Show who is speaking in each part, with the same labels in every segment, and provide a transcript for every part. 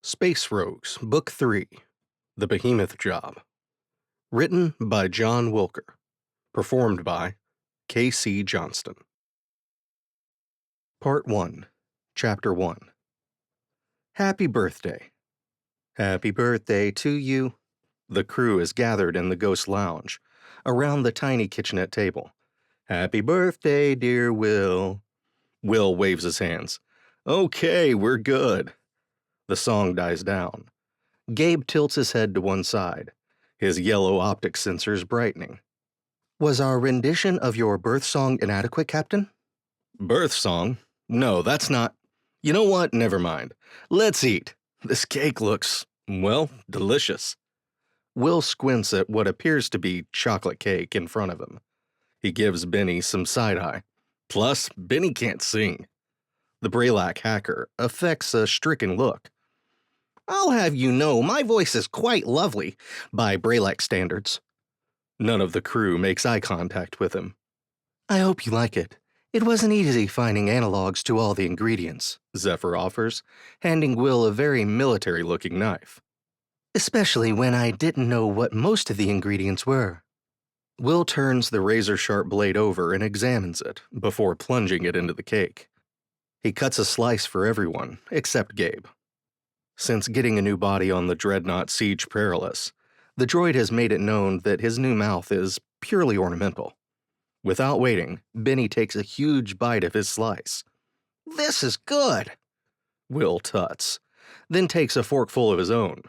Speaker 1: Space Rogues, Book 3, The Behemoth Job. Written by John Wilker. Performed by K.C. Johnston. Part 1, Chapter 1. Happy birthday. Happy birthday to you. The crew is gathered in the Ghost Lounge, around the tiny kitchenette table. Happy birthday, dear Will. Will waves his hands. Okay, we're good. The song dies down. Gabe tilts his head to one side, his yellow optic sensors brightening. Was our rendition of your birth song inadequate, Captain? Birth song? No, that's not. You know what? Never mind. Let's eat. This cake looks, well, delicious. Will squints at what appears to be chocolate cake in front of him. He gives Bennie some side-eye. Plus, Bennie can't sing. The Braylac hacker affects a stricken look. I'll have you know my voice is quite lovely, by Braylac standards. None of the crew makes eye contact with him. I hope you like it. It wasn't easy finding analogs to all the ingredients, Zephyr offers, handing Will a very military-looking knife. Especially when I didn't know what most of the ingredients were. Will turns the razor-sharp blade over and examines it before plunging it into the cake. He cuts a slice for everyone, except Gabe. Since getting a new body on the Dreadnought Siege Perilous, the droid has made it known that his new mouth is purely ornamental. Without waiting, Bennie takes a huge bite of his slice. This is good, Will tuts, then takes a forkful of his own.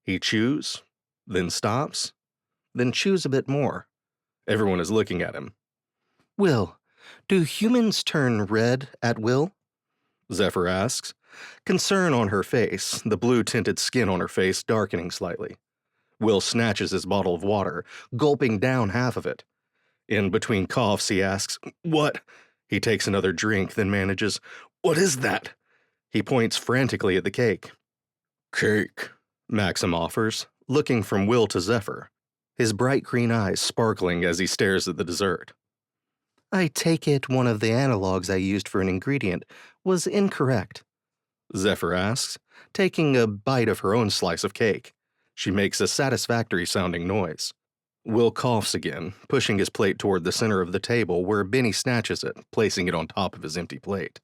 Speaker 1: He chews, then stops, then chews a bit more. Everyone is looking at him. Will, do humans turn red at will? Zephyr asks, concern on her face, the blue-tinted skin on her face darkening slightly. Will snatches his bottle of water, gulping down half of it. In between coughs, he asks, What? He takes another drink, then manages, What is that? He points frantically at the cake. Cake, Maxim offers, looking from Will to Zephyr, his bright green eyes sparkling as he stares at the dessert. I take it one of the analogs I used for an ingredient was incorrect, Zephyr asks, taking a bite of her own slice of cake. She makes a satisfactory-sounding noise. Will coughs again, pushing his plate toward the center of the table where Bennie snatches it, placing it on top of his empty plate.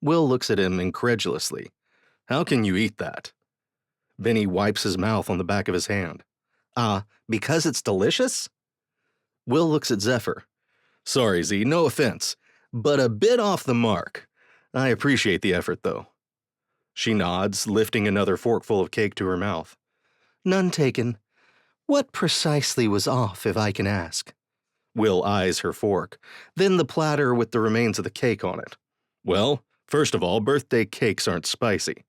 Speaker 1: Will looks at him incredulously. How can you eat that? Bennie wipes his mouth on the back of his hand. Because it's delicious? Will looks at Zephyr. Sorry, Z, no offense, but a bit off the mark. I appreciate the effort, though. She nods, lifting another forkful of cake to her mouth. None taken. What precisely was off, if I can ask? Will eyes her fork, then the platter with the remains of the cake on it. Well, first of all, birthday cakes aren't spicy.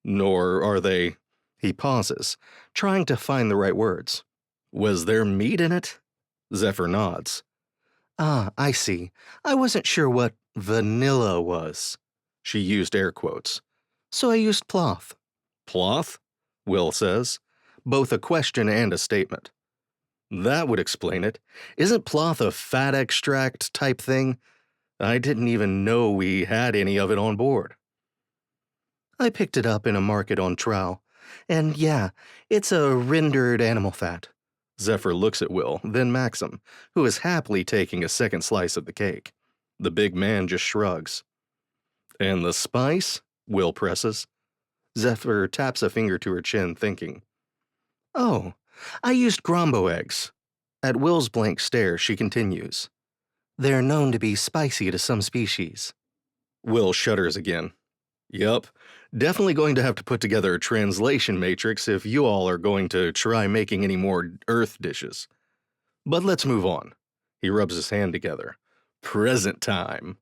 Speaker 1: Nor are they... He pauses, trying to find the right words. Was there meat in it? Zephyr nods. I see. I wasn't sure what vanilla was. She used air quotes. So I used ploth. Ploth? Will says, both a question and a statement. That would explain it. Isn't ploth a fat extract type thing? I didn't even know we had any of it on board. I picked it up in a market on Trow. And yeah, it's a rendered animal fat. Zephyr looks at Will, then Maxim, who is happily taking a second slice of the cake. The big man just shrugs. And the spice? Will presses. Zephyr taps a finger to her chin, thinking. Oh, I used Grombo eggs. At Will's blank stare, she continues. They're known to be spicy to some species. Will shudders again. Yup, definitely going to have to put together a translation matrix if you all are going to try making any more Earth dishes. But let's move on. He rubs his hand together. Present time.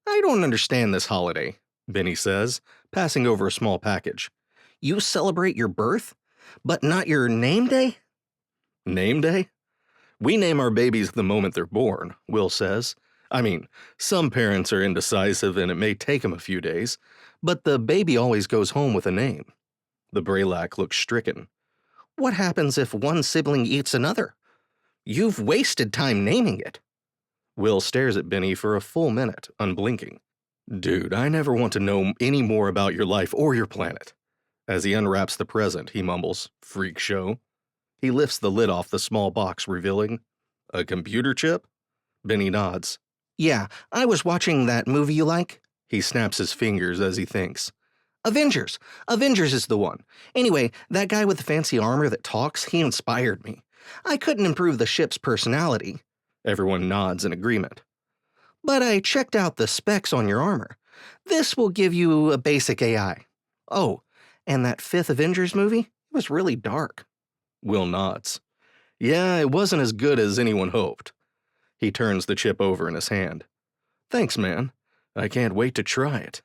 Speaker 1: I don't understand this holiday, Bennie says, passing over a small package. You celebrate your birth, but not your name day? Name day? We name our babies the moment they're born, Will says. I mean, some parents are indecisive and it may take them a few days, but the baby always goes home with a name. The Braylac looks stricken. What happens if one sibling eats another? You've wasted time naming it. Will stares at Bennie for a full minute, unblinking. Dude, I never want to know any more about your life or your planet. As he unwraps the present, he mumbles, "Freak show." He lifts the lid off the small box, revealing, "A computer chip?" Bennie nods. "Yeah, I was watching that movie you like." He snaps his fingers as he thinks. Avengers! Avengers is the one. Anyway, that guy with the fancy armor that talks, he inspired me. I couldn't improve the ship's personality. Everyone nods in agreement. But I checked out the specs on your armor. This will give you a basic AI. Oh, and that fifth Avengers movie was really dark. Will nods. Yeah, it wasn't as good as anyone hoped. He turns the chip over in his hand. Thanks, man. I can't wait to try it.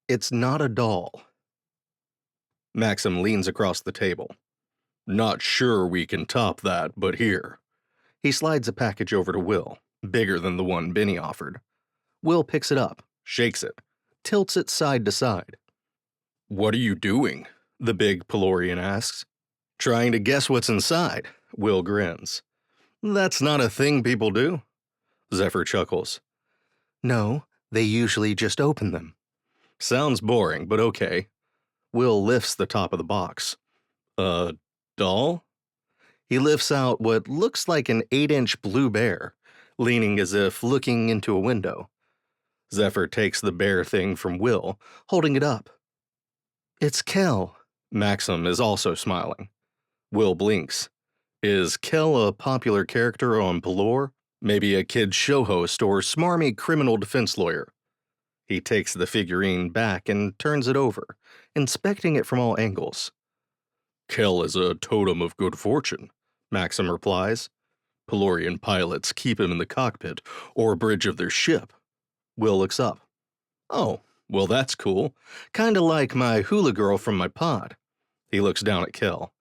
Speaker 1: It's not a doll. Maxim leans across the table. Not sure we can top that, but here. He slides a package over to Will, bigger than the one Bennie offered. Will picks it up, shakes it, tilts it side to side. What are you doing? The big Pelorian asks. Trying to guess what's inside, Will grins. That's not a thing people do. Zephyr chuckles. No, they usually just open them. Sounds boring, but okay. Will lifts the top of the box. A doll? He lifts out what looks like an 8-inch blue bear, leaning as if looking into a window. Zephyr takes the bear thing from Will, holding it up. It's Kel. Maxim is also smiling. Will blinks. Is Kel a popular character on Pelor? Maybe a kid's show host or smarmy criminal defense lawyer? He takes the figurine back and turns it over, inspecting it from all angles. Kel is a totem of good fortune, Maxim replies. Pelorian pilots keep him in the cockpit or bridge of their ship. Will looks up. Oh, well that's cool. Kinda like my hula girl from my pod. He looks down at Kel.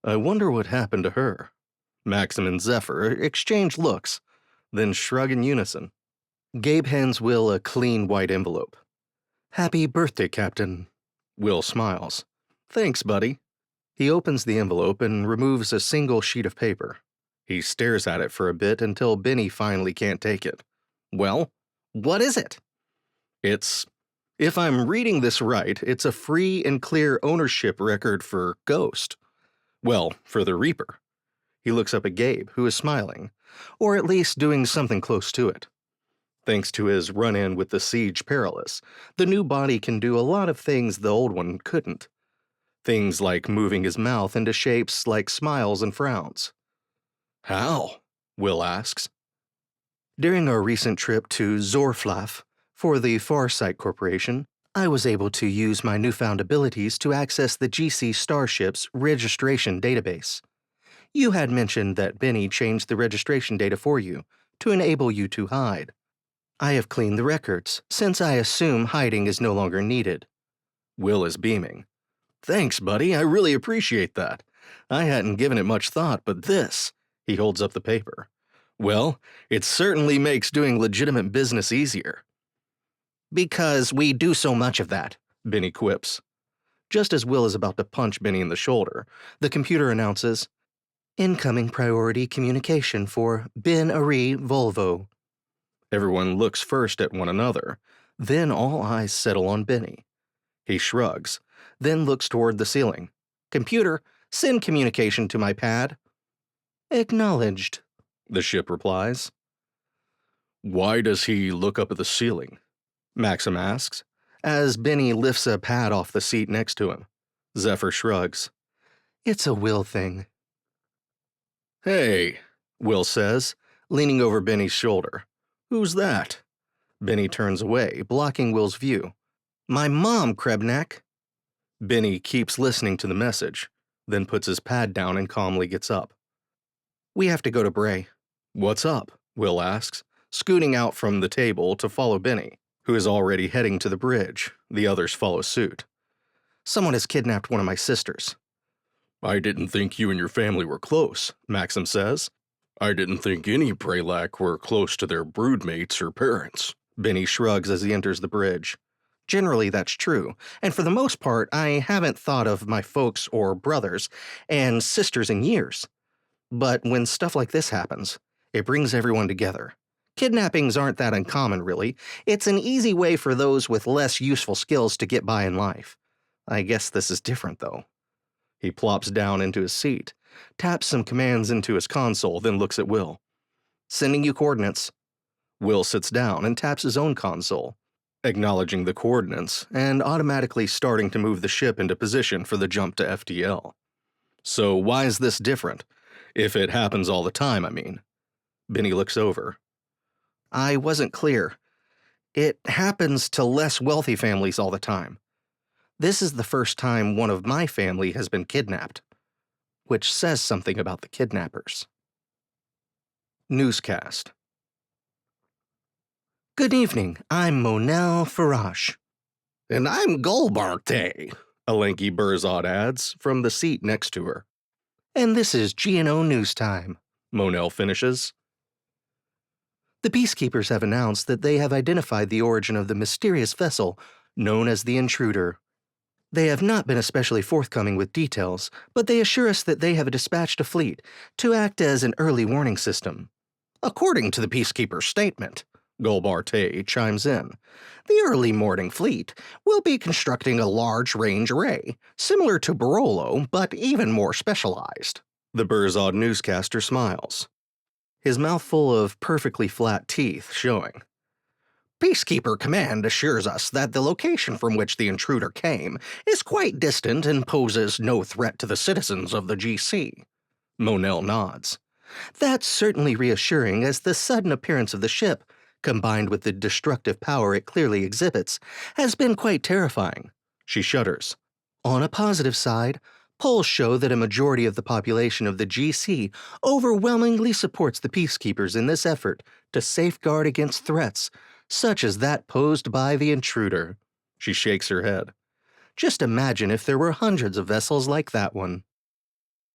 Speaker 1: I wonder what happened to her. Maxim and Zephyr exchange looks, then shrug in unison. Gabe hands Will a clean white envelope. Happy birthday, Captain. Will smiles. Thanks, buddy. He opens the envelope and removes a single sheet of paper. He stares at it for a bit until Bennie finally can't take it. Well, what is it? If I'm reading this right, it's a free and clear ownership record for Ghost. Well, for the Reaper. He looks up at Gabe, who is smiling, or at least doing something close to it. Thanks to his run-in with the Siege Perilous, the new body can do a lot of things the old one couldn't. Things like moving his mouth into shapes like smiles and frowns. How? Will asks. During our recent trip to Zorflaf for the Farsight Corporation, I was able to use my newfound abilities to access the GC Starship's registration database. You had mentioned that Bennie changed the registration data for you to enable you to hide. I have cleaned the records, since I assume hiding is no longer needed. Will is beaming. Thanks, buddy, I really appreciate that. I hadn't given it much thought, but this, he holds up the paper. Well, it certainly makes doing legitimate business easier. Because we do so much of that, Bennie quips. Just as Will is about to punch Bennie in the shoulder, the computer announces, Incoming priority communication for Ben Ari Volvo. Everyone looks first at one another, then all eyes settle on Bennie. He shrugs, then looks toward the ceiling. Computer, send communication to my pad. Acknowledged, the ship replies. Why does he look up at the ceiling? Maxim asks, as Bennie lifts a pad off the seat next to him. Zephyr shrugs. It's a Will thing. Hey, Will says, leaning over Bennie's shoulder. Who's that? Bennie turns away, blocking Will's view. My mom, Krebnak. Bennie keeps listening to the message, then puts his pad down and calmly gets up. We have to go to Bray. What's up? Will asks, scooting out from the table to follow Bennie, who is already heading to the bridge. The others follow suit. Someone has kidnapped one of my sisters. I didn't think you and your family were close, Maxim says. I didn't think any Braylac were close to their broodmates or parents. Bennie shrugs as he enters the bridge. Generally, that's true, and for the most part, I haven't thought of my folks or brothers and sisters in years. But when stuff like this happens, it brings everyone together. Kidnappings aren't that uncommon, really. It's an easy way for those with less useful skills to get by in life. I guess this is different, though. He plops down into his seat, taps some commands into his console, then looks at Will. Sending you coordinates. Will sits down and taps his own console, acknowledging the coordinates and automatically starting to move the ship into position for the jump to FTL. So why is this different? If it happens all the time, I mean. Bennie looks over. I wasn't clear. It happens to less wealthy families all the time. This is the first time one of my family has been kidnapped, which says something about the kidnappers. Newscast. Good evening, I'm Monel Farage. And I'm Golbarte, a lanky Burzod adds from the seat next to her. And this is G&O News Time, Monel finishes. The Peacekeepers have announced that they have identified the origin of the mysterious vessel known as the Intruder. They have not been especially forthcoming with details, but they assure us that they have dispatched a fleet to act as an early warning system. According to the Peacekeeper statement, Golbarte chimes in, the early morning fleet will be constructing a large range array, similar to Barolo, but even more specialized. The Burzod newscaster smiles, his mouth full of perfectly flat teeth showing. Peacekeeper Command assures us that the location from which the intruder came is quite distant and poses no threat to the citizens of the GC. Monel nods. That's certainly reassuring, as the sudden appearance of the ship, combined with the destructive power it clearly exhibits, has been quite terrifying. She shudders. On a positive side, polls show that a majority of the population of the GC overwhelmingly supports the Peacekeepers in this effort to safeguard against threats, such as that posed by the intruder. She shakes her head. Just imagine if there were hundreds of vessels like that one.